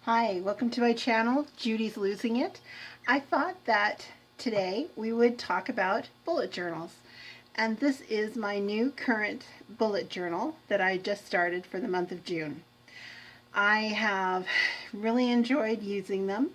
Hi, welcome to my channel, Judy's Losing It. I thought that today we would talk about bullet journals. And this is my new current bullet journal that I just started for the month of June. I have really enjoyed using them.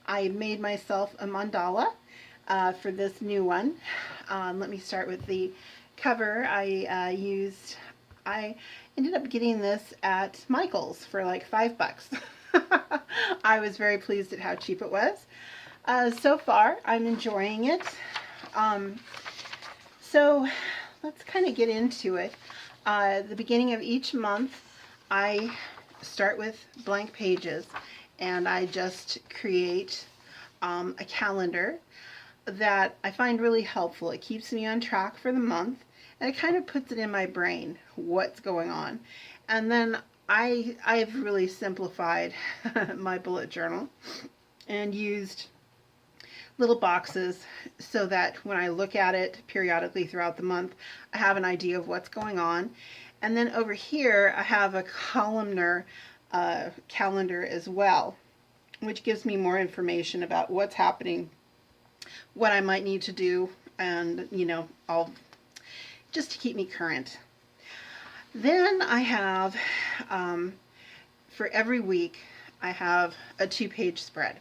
I made myself a mandala for this new one. Let me start with the cover. I ended up getting this at Michael's for like $5. I was very pleased at how cheap it was. So far, I'm enjoying it. So let's kind of get into it. The beginning of each month, I start with blank pages, and I just create a calendar that I find really helpful. It keeps me on track for the month, and it kind of puts it in my brain what's going on. And then I've really simplified my bullet journal and used little boxes so that when I look at it periodically throughout the month, I have an idea of what's going on. And then over here, I have a columnar calendar as well, which gives me more information about what's happening, what I might need to do, and all just to keep me current. Then I have, for every week, I have a 2-page spread.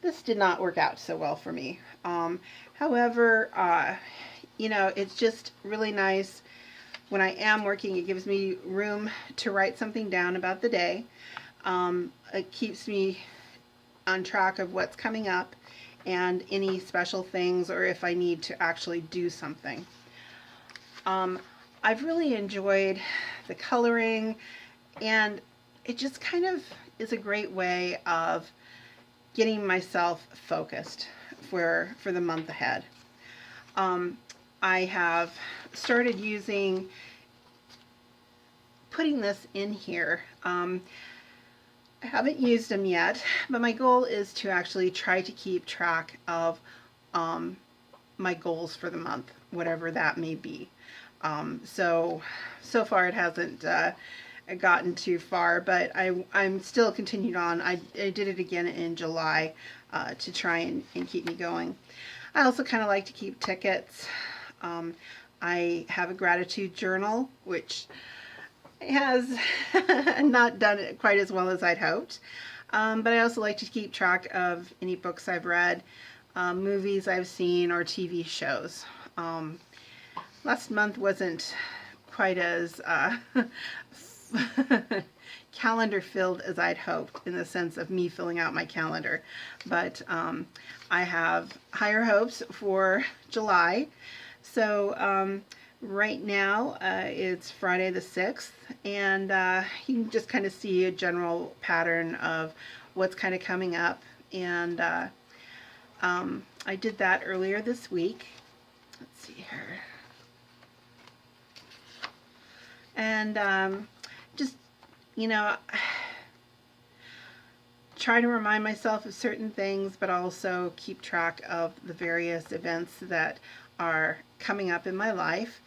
This did not work out so well for me. However, it's just really nice. When I am working, it gives me room to write something down about the day. It keeps me on track of what's coming up and any special things, or if I need to actually do something. I've really enjoyed the coloring, and it just kind of is a great way of getting myself focused for the month ahead. I have started putting this in here. I haven't used them yet, but my goal is to actually try to keep track of my goals for the month, whatever that may be. So far it hasn't gotten too far, but I'm still continued on. I did it again in July to try and keep me going. I also kind of like to keep tickets. I have a gratitude journal, which has not done it quite as well as I'd hoped. But I also like to keep track of any books I've read, movies I've seen, or TV shows. Last month wasn't quite as calendar filled as I'd hoped, in the sense of me filling out my calendar, but I have higher hopes for July. So right now it's Friday the 6th, and you can just kind of see a general pattern of what's kind of coming up, and I did that earlier this week. Let's see here. And just, try to remind myself of certain things, but also keep track of the various events that are coming up in my life.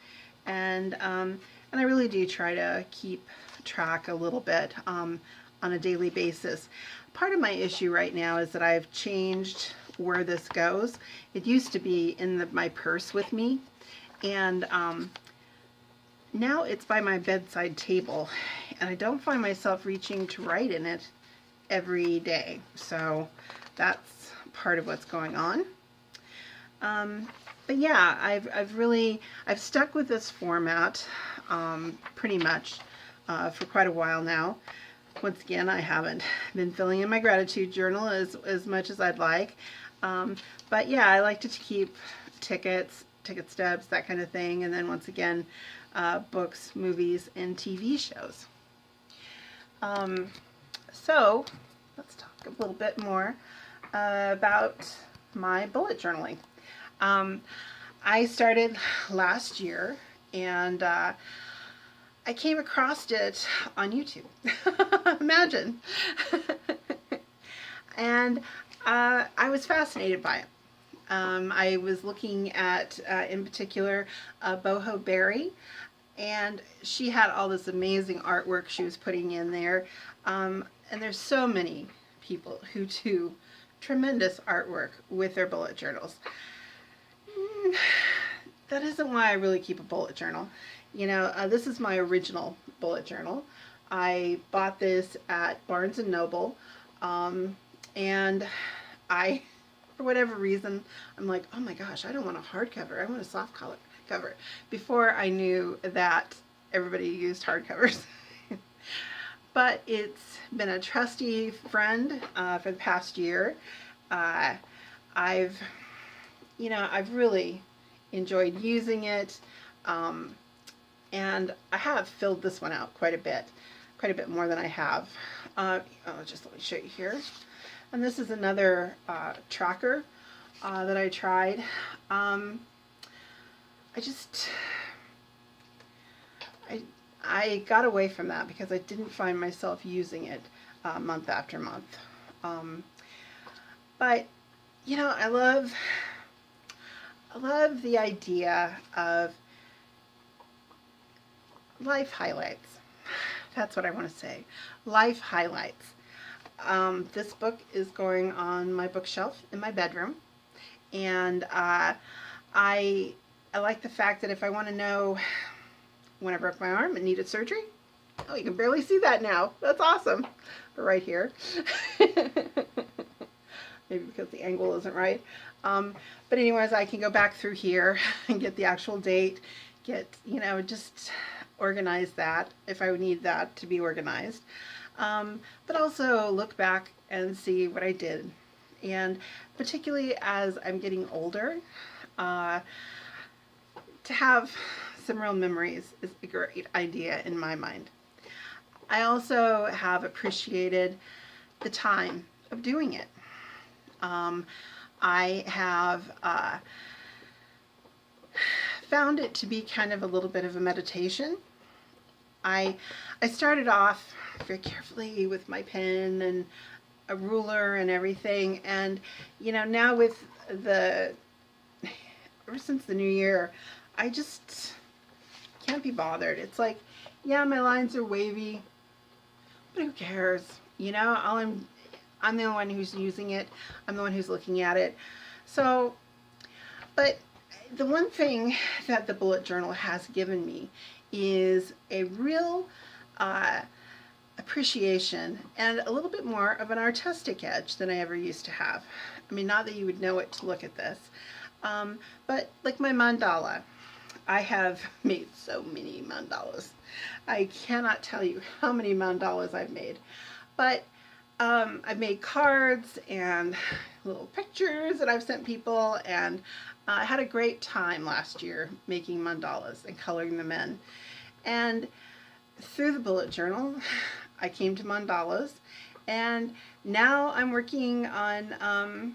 And I really do try to keep track a little bit on a daily basis. Part of my issue right now is that I've changed where this goes. It used to be in my purse with me, and now it's by my bedside table, and I don't find myself reaching to write in it every day. So that's part of what's going on. But yeah, I've stuck with this format pretty much for quite a while now. Once again, I haven't been filling in my gratitude journal as much as I'd like. But yeah, I like to keep ticket stubs, that kind of thing, and then once again, books, movies, and TV shows. So let's talk a little bit more about my bullet journaling. I started last year, and I came across it on YouTube. Imagine. And I was fascinated by it. I was looking at, in particular, Boho Berry, and she had all this amazing artwork she was putting in there. And there's so many people who do tremendous artwork with their bullet journals. That isn't why I really keep a bullet journal. You know, this is my original bullet journal. I bought this at Barnes and Noble, and for whatever reason, I'm like, oh my gosh, I don't want a hardcover. I want a soft cover. Before I knew that everybody used hardcovers. But it's been a trusty friend for the past year. I've really enjoyed using it, and I have filled this one out quite a bit more than I have. Just let me show you here. And this is another tracker that I tried. I got away from that because I didn't find myself using it month after month. But you know, I love the idea of life highlights. That's what I want to say. Life highlights. This book is going on my bookshelf in my bedroom, and I like the fact that if I want to know when I broke my arm and needed surgery, oh, you can barely see that now. That's awesome. But right here. Maybe because the angle isn't right. But anyways, I can go back through here and get the actual date, just organize that if I would need that to be organized. But also look back and see what I did. And particularly as I'm getting older, to have some real memories is a great idea in my mind. I also have appreciated the time of doing it. I have found it to be kind of a little bit of a meditation. I started off very carefully with my pen and a ruler and everything, and now with ever since the new year, I just can't be bothered. It's like, yeah, my lines are wavy, but who cares? I'm the only one who's using it. I'm the one who's looking at it. So, but the one thing that the bullet journal has given me is a real appreciation and a little bit more of an artistic edge than I ever used to have. I mean, not that you would know it to look at this, but like my mandala. I have made so many mandalas. I cannot tell you how many mandalas I've made. But I've made cards and little pictures that I've sent people, and I had a great time last year making mandalas and coloring them in. And through the bullet journal, I came to mandalas, and now I'm working on,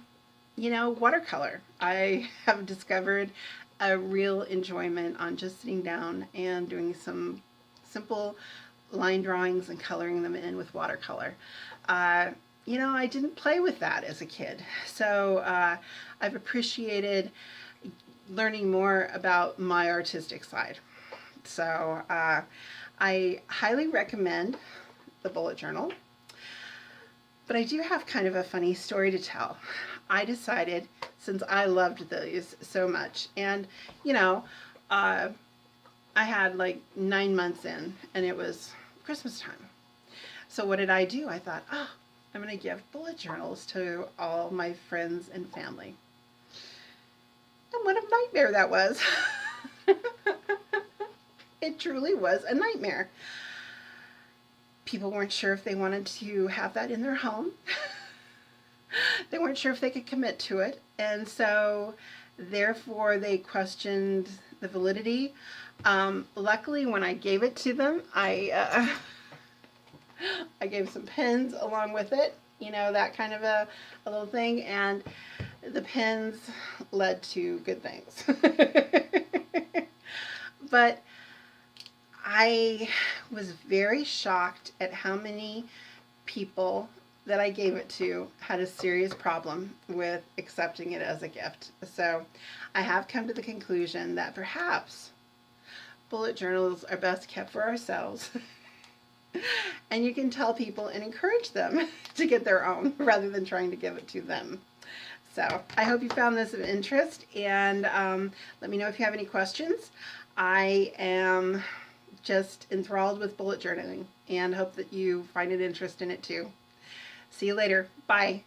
watercolor. I have discovered a real enjoyment on just sitting down and doing some simple line drawings and coloring them in with watercolor. I didn't play with that as a kid, so I've appreciated learning more about my artistic side. So I highly recommend the bullet journal, but I do have kind of a funny story to tell. I decided, since I loved these so much, and I had like 9 months in, and it was Christmas time. So what did I do? I thought, I'm going to give bullet journals to all my friends and family. And what a nightmare that was. It truly was a nightmare. People weren't sure if they wanted to have that in their home. They weren't sure if they could commit to it, and so therefore they questioned the validity. Luckily, when I gave it to them, I gave some pens along with it, that kind of a little thing, and the pens led to good things. But I was very shocked at how many people that I gave it to had a serious problem with accepting it as a gift. So I have come to the conclusion that perhaps bullet journals are best kept for ourselves And you can tell people and encourage them to get their own rather than trying to give it to them. So I hope you found this of interest, and let me know if you have any questions. I am just enthralled with bullet journaling and hope that you find an interest in it too. See you later. Bye.